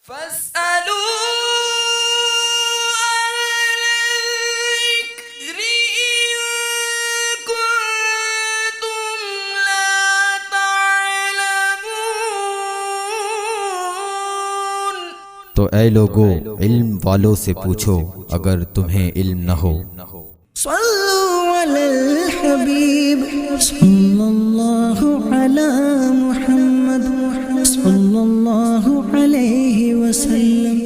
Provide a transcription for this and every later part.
فاسألوا الذكر إن كنتم لا تعلمون۔ تو اے لوگو علم والوں سے پوچھو اگر تمہیں علم نہ ہو۔ صلوا علی الحبیب صلی اللہ علی محمد صلی اللہ علیہ وسلم۔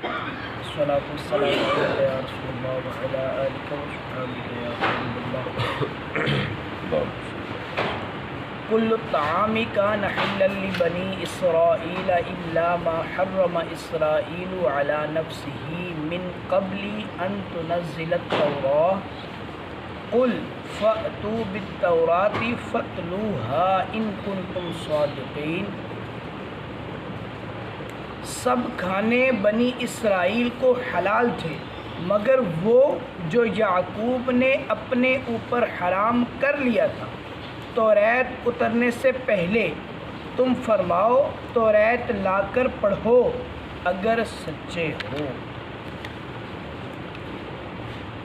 الصلاة والسلام علیکہ یا رسول اللہ وعلی آلہ وصحبہ یا حبیب اللہ۔ کل الطعام کان حلا لبنی اسرائیل الا ما حرم اسرائیل علی نفسہ من قبل ان تنزل التوراۃ قل فأتوا بالتوراۃ فاتلوها ان کنتم صادقین۔ سب کھانے بنی اسرائیل کو حلال تھے مگر وہ جو یعقوب نے اپنے اوپر حرام کر لیا تھا توریت اترنے سے پہلے۔ تم فرماؤ توریت لا کر پڑھو اگر سچے ہو۔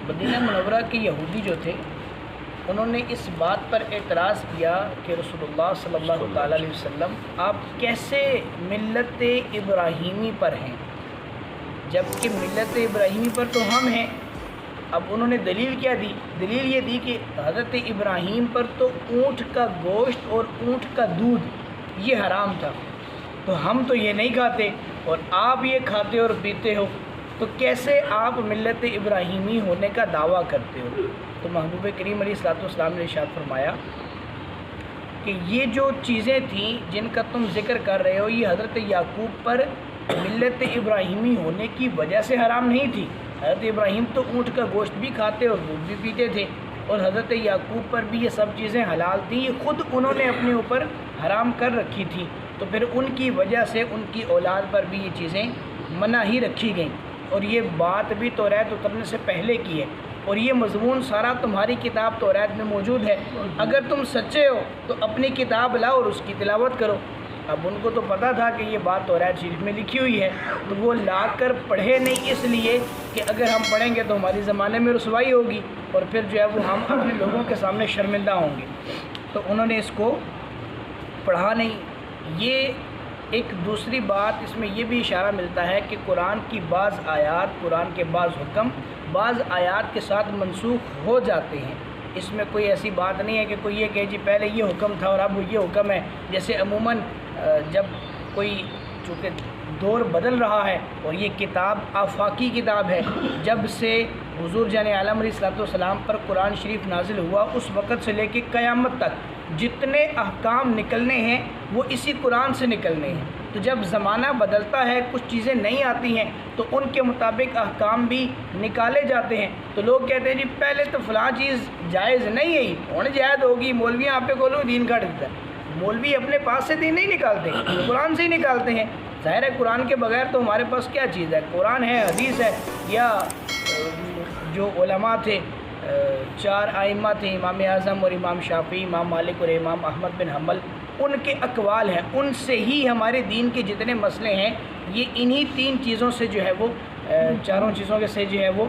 مدینہ منورہ کے یہودی جو تھے انہوں نے اس بات پر اعتراض کیا کہ رسول اللہ صلی اللہ تعالیٰ علیہ وسلم آپ کیسے ملت ابراہیمی پر ہیں جبکہ ملت ابراہیمی پر تو ہم ہیں۔ اب انہوں نے دلیل کیا دی؟ دلیل یہ دی کہ حضرت ابراہیم پر تو اونٹ کا گوشت اور اونٹ کا دودھ یہ حرام تھا، تو ہم تو یہ نہیں کھاتے اور آپ یہ کھاتے اور پیتے ہو، تو کیسے آپ ملت ابراہیمی ہونے کا دعویٰ کرتے ہو؟ تو محبوب کریم علیہ الصلوۃ والسلام نے ارشاد فرمایا کہ یہ جو چیزیں تھیں جن کا تم ذکر کر رہے ہو یہ حضرت یعقوب پر ملت ابراہیمی ہونے کی وجہ سے حرام نہیں تھی۔ حضرت ابراہیم تو اونٹ کا گوشت بھی کھاتے اور دودھ بھی پیتے تھے، اور حضرت یعقوب پر بھی یہ سب چیزیں حلال تھیں، یہ خود انہوں نے اپنے اوپر حرام کر رکھی تھی، تو پھر ان کی وجہ سے ان کی اولاد پر بھی یہ چیزیں منع ہی رکھی گئیں، اور یہ بات بھی توریت اترنے سے پہلے کی ہے، اور یہ مضمون سارا تمہاری کتاب توریت میں موجود ہے۔ اگر تم سچے ہو تو اپنی کتاب لاؤ اور اس کی تلاوت کرو۔ اب ان کو تو پتہ تھا کہ یہ بات توریت شریف میں لکھی ہوئی ہے، تو وہ لا کر پڑھے نہیں، اس لیے کہ اگر ہم پڑھیں گے تو ہماری زمانے میں رسوائی ہوگی اور پھر جو ہے وہ ہم اپنے لوگوں کے سامنے شرمندہ ہوں گے، تو انہوں نے اس کو پڑھا نہیں۔ یہ ایک دوسری بات اس میں یہ بھی اشارہ ملتا ہے کہ قرآن کی بعض آیات، قرآن کے بعض حکم بعض آیات کے ساتھ منسوخ ہو جاتے ہیں۔ اس میں کوئی ایسی بات نہیں ہے کہ کوئی یہ کہ جی پہلے یہ حکم تھا اور اب یہ حکم ہے۔ جیسے عموماً جب کوئی چونکہ دور بدل رہا ہے اور یہ کتاب آفاقی کتاب ہے، جب سے حضور جان عالم علیہ الصلوۃ والسلام پر قرآن شریف نازل ہوا اس وقت سے لے کے قیامت تک جتنے احکام نکلنے ہیں وہ اسی قرآن سے نکلنے ہیں، تو جب زمانہ بدلتا ہے کچھ چیزیں نہیں آتی ہیں تو ان کے مطابق احکام بھی نکالے جاتے ہیں۔ تو لوگ کہتے ہیں جی پہلے تو فلاں چیز جائز نہیں ہے، ہونے جائز ہوگی، مولویاں آپ پہ کھولو دین کاٹ دیتا ہے۔ مولوی اپنے پاس سے دین نہیں نکالتے، قرآن سے ہی نکالتے ہیں۔ ظاہر ہے قرآن کے بغیر تو ہمارے پاس کیا چیز ہے؟ قرآن ہے، حدیث ہے، یا جو علماء تھے، چار ائمہ تھے، امام اعظم اور امام شافعی، امام مالک اور امام احمد بن حنبل، ان کے اقوال ہیں، ان سے ہی ہمارے دین کے جتنے مسئلے ہیں یہ انہی تین چیزوں سے جو ہے وہ چاروں چیزوں کے سے جو ہے وہ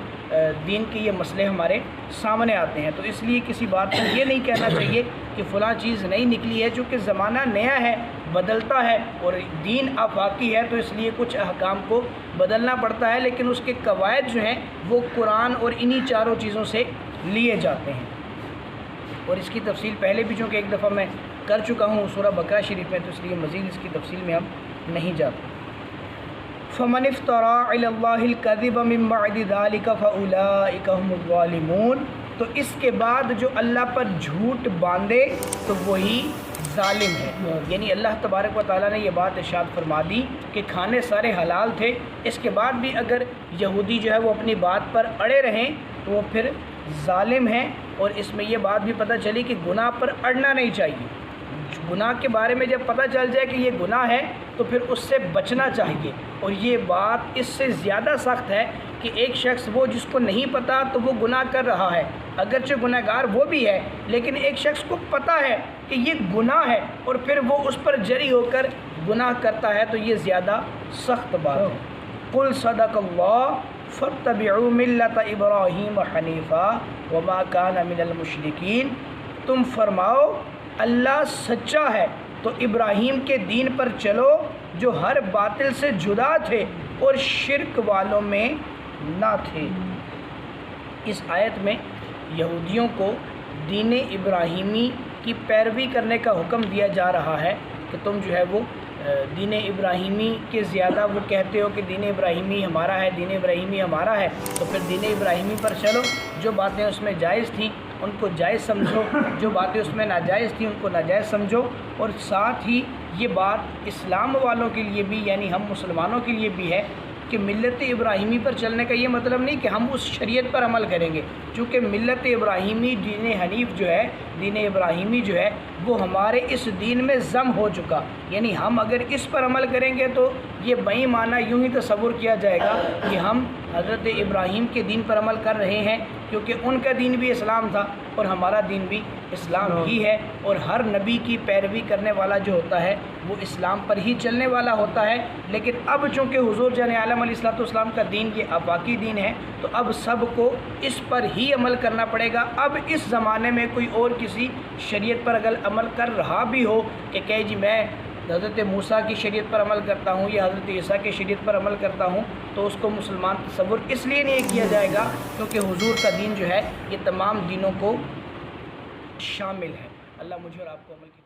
دین کے یہ مسئلے ہمارے سامنے آتے ہیں۔ تو اس لیے کسی بات پر یہ نہیں کہنا چاہیے کہ فلاں چیز نہیں نکلی ہے، چونکہ زمانہ نیا ہے، بدلتا ہے، اور دین آفاقی ہے، تو اس لیے کچھ احکام کو بدلنا پڑتا ہے، لیکن اس کے قواعد جو ہیں وہ قرآن اور انہی چاروں چیزوں سے لیے جاتے ہیں۔ اور اس کی تفصیل پہلے بھی چونکہ ایک دفعہ میں کر چکا ہوں سورہ بقرہ شریف میں، تو اس لیے مزید اس کی تفصیل میں ہم نہیں جاتے۔ فمن افترى على الله الكذب من بعد ذلك فاولئك هم الظالمون۔ تو اس کے بعد جو اللہ پر جھوٹ باندھے تو وہی ظالم ہے، یعنی اللہ تبارک و تعالیٰ نے یہ بات ارشاد فرما دی کہ کھانے سارے حلال تھے، اس کے بعد بھی اگر یہودی جو ہے وہ اپنی بات پر اڑے رہیں تو وہ پھر ظالم ہیں۔ اور اس میں یہ بات بھی پتہ چلی کہ گناہ پر اڑنا نہیں چاہیے۔ گناہ کے بارے میں جب پتہ چل جائے کہ یہ گناہ ہے تو پھر اس سے بچنا چاہیے، اور یہ بات اس سے زیادہ سخت ہے کہ ایک شخص وہ جس کو نہیں پتہ تو وہ گناہ کر رہا ہے، اگرچہ گناہ گار وہ بھی ہے، لیکن ایک شخص کو پتہ ہے کہ یہ گناہ ہے اور پھر وہ اس پر جری ہو کر گناہ کرتا ہے تو یہ زیادہ سخت بات ہے۔ قل صدق اللہ فاتبعوا ملت ابراہیم حنیفا وما کان من المشرکین، تم فرماؤ اللہ سچا ہے تو ابراہیم کے دین پر چلو جو ہر باطل سے جدا تھے اور شرک والوں میں نہ تھے۔ اس آیت میں یہودیوں کو دین ابراہیمی کی پیروی کرنے کا حکم دیا جا رہا ہے کہ تم جو ہے وہ دین ابراہیمی کے زیادہ وہ کہتے ہو کہ دین ابراہیمی ہمارا ہے، دین ابراہیمی ہمارا ہے، تو پھر دین ابراہیمی پر چلو، جو باتیں اس میں جائز تھیں ان کو جائز سمجھو، جو باتیں اس میں ناجائز تھیں ان کو ناجائز سمجھو، اور ساتھ ہی یہ بات اسلام والوں کے لیے بھی یعنی ہم مسلمانوں کے لیے بھی ہے کہ ملت ابراہیمی پر چلنے کا یہ مطلب نہیں کہ ہم اس شریعت پر عمل کریں گے، چونکہ ملت ابراہیمی دین حنیف جو ہے، دین ابراہیمی جو ہے وہ ہمارے اس دین میں ضم ہو چکا، یعنی ہم اگر اس پر عمل کریں گے تو یہ بئی معنی یوں ہی تصور کیا جائے گا کہ ہم حضرت ابراہیم کے دین پر عمل کر رہے ہیں، کیونکہ ان کا دین بھی اسلام تھا اور ہمارا دین بھی اسلام ہی ہے، اور ہر نبی کی پیروی کرنے والا جو ہوتا ہے وہ اسلام پر ہی چلنے والا ہوتا ہے۔ لیکن اب چونکہ حضور جان عالم علیہ الصلوۃ والسلام کا دین یہ آفاقی دین ہے تو اب سب کو اس پر ہی عمل کرنا پڑے گا۔ اب اس زمانے میں کوئی اور کسی شریعت پر اگر عمل کر رہا بھی ہو کہ کہے جی میں حضرت موسیٰ کی شریعت پر عمل کرتا ہوں یا حضرت عیسیٰ کی شریعت پر عمل کرتا ہوں، تو اس کو مسلمان تصور اس لیے نہیں کیا جائے گا کیونکہ حضور کا دین جو ہے یہ تمام دینوں کو شامل ہے۔ اللہ مجھے اور آپ کو عمل کی